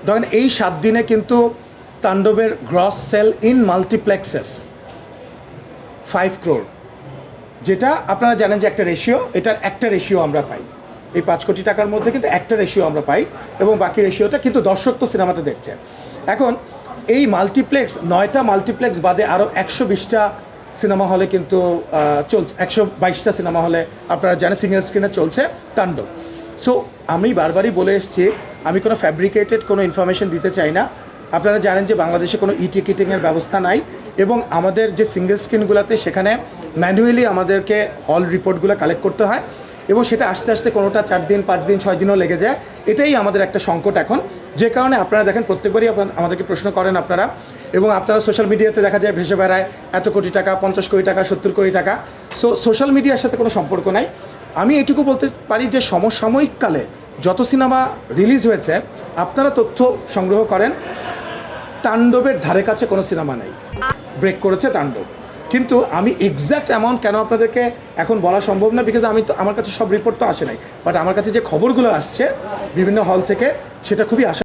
ধরেন এই 7 দিনে কিন্তু তাণ্ডবের গ্রস সেল ইন মাল্টিপ্লেক্সেস 5 crore, যেটা আপনারা জানেন যে একটা রেশিও, এটার একটা রেশিও আমরা পাই। এই 5 কোটি টাকার মধ্যে কিন্তু একটা রেশিও আমরা পাই, এবং বাকি রেশিওটা কিন্তু দর্শক তো সিনেমাটা দেখছে। এখন এই মাল্টিপ্লেক্স 9টা মাল্টিপ্লেক্স বাদে আরও 120টা সিনেমা হলে কিন্তু চলছে, 122টা সিনেমা হলে আপনারা জানেন সিঙ্গেল স্ক্রিনে চলছে তাণ্ডব। সো আমি বারবারই বলে এসেছি, আমি কোনো ফ্যাব্রিকেটেড কোনো ইনফরমেশন দিতে চাই না। আপনারা জানেন যে বাংলাদেশে কোনো টিকিটিংয়ের ব্যবস্থা নাই, এবং আমাদের যে সিঙ্গেল স্ক্রিনগুলোতে সেখানে ম্যানুয়ালি আমাদেরকে হল রিপোর্টগুলো কালেক্ট করতে হয়, এবং সেটা আস্তে আস্তে কোনোটা 4 দিন 5 দিন 6 দিনও লেগে যায়। এটাই আমাদের একটা সংকট এখন, যে কারণে আপনারা দেখেন প্রত্যেকবারই আমাদেরকে প্রশ্ন করেন আপনারা, এবং আপনারা সোশ্যাল মিডিয়াতে দেখা যায় ভেসে বেড়ায় এত কোটি টাকা, 50 কোটি টাকা, 70 কোটি টাকা। সো সোশ্যাল মিডিয়ার সাথে কোনো সম্পর্ক নাই। আমি এটুকু বলতে পারি যে সমসাময়িককালে যত সিনেমা রিলিজ হয়েছে আপনারা তথ্য সংগ্রহ করেন, তাণ্ডবের ধারে কাছে কোনো সিনেমা নেই ব্রেক করেছে তাণ্ডব। কিন্তু আমি এক্স্যাক্ট অ্যামাউন্ট কেন আপনাদেরকে এখন বলা সম্ভব না, বিকজ আমি তো, আমার কাছে সব রিপোর্ট তো আসে নাই, বাট আমার কাছে যে খবরগুলো আসছে বিভিন্ন হল থেকে সেটা খুবই আশা